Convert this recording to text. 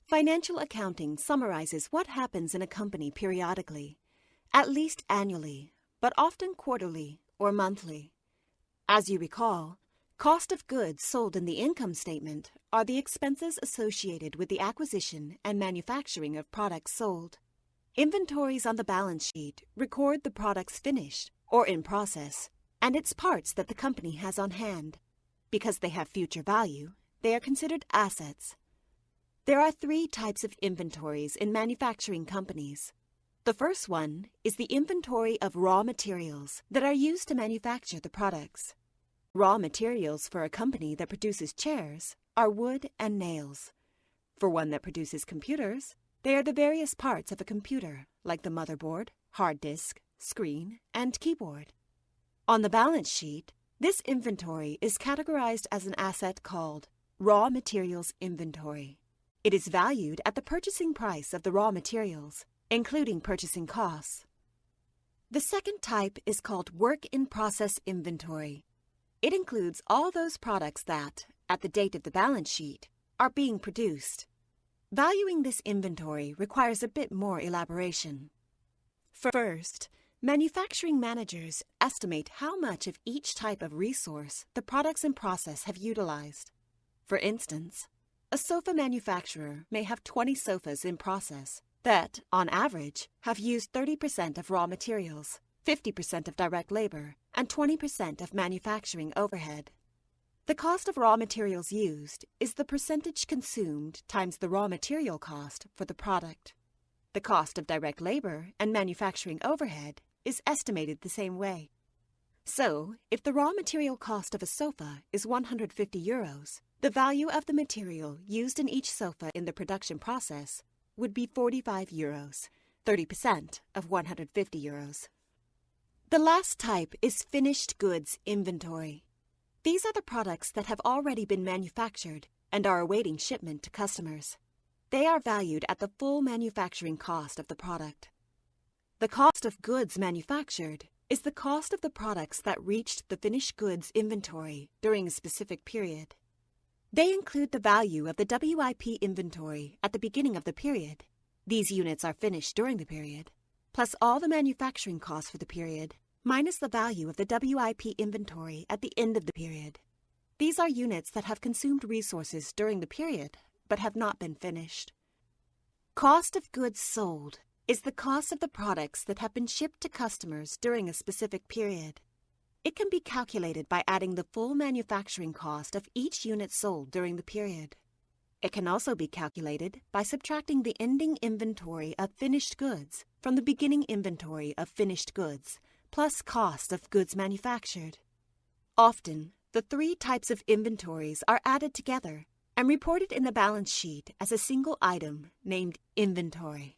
Financial accounting summarizes what happens in a company periodically, at least annually, but often quarterly or monthly. As you recall, cost of goods sold in the income statement are the expenses associated with the acquisition and manufacturing of products sold. Inventories on the balance sheet record the products finished or in process and its parts that the company has on hand. Because they have future value, they are considered assets. There are 3 types of inventories in manufacturing companies. The first one is the inventory of raw materials that are used to manufacture the products. Raw materials for a company that produces chairs are wood and nails. For one that produces computers, they are the various parts of a computer, like the motherboard, hard disk, screen, and keyboard. On the balance sheet, this inventory is categorized as an asset called raw materials inventory. It is valued at the purchasing price of the raw materials, including purchasing costs. The second type is called work-in-process inventory. It includes all those products that, at the date of the balance sheet, are being produced. Valuing this inventory requires a bit more elaboration. First, manufacturing managers estimate how much of each type of resource the products in process have utilized. For instance, a sofa manufacturer may have 20 sofas in process that, on average, have used 30% of raw materials, 50% of direct labor, and 20% of manufacturing overhead. The cost of raw materials used is the percentage consumed times the raw material cost for the product. The cost of direct labor and manufacturing overhead is estimated the same way. So, if the raw material cost of a sofa is 150 euros, the value of the material used in each sofa in the production process would be 45 euros, 30% of 150 euros. The last type is finished goods inventory. These are the products that have already been manufactured and are awaiting shipment to customers. They are valued at the full manufacturing cost of the product. The cost of goods manufactured is the cost of the products that reached the finished goods inventory during a specific period. They include the value of the WIP inventory at the beginning of the period. These units are finished during the period, plus all the manufacturing costs for the period, minus the value of the WIP inventory at the end of the period. These are units that have consumed resources during the period, but have not been finished. Cost of goods sold is the cost of the products that have been shipped to customers during a specific period. It can be calculated by adding the full manufacturing cost of each unit sold during the period. It can also be calculated by subtracting the ending inventory of finished goods from the beginning inventory of finished goods, plus cost of goods manufactured. Often, the 3 types of inventories are added together and reported in the balance sheet as a single item named inventory.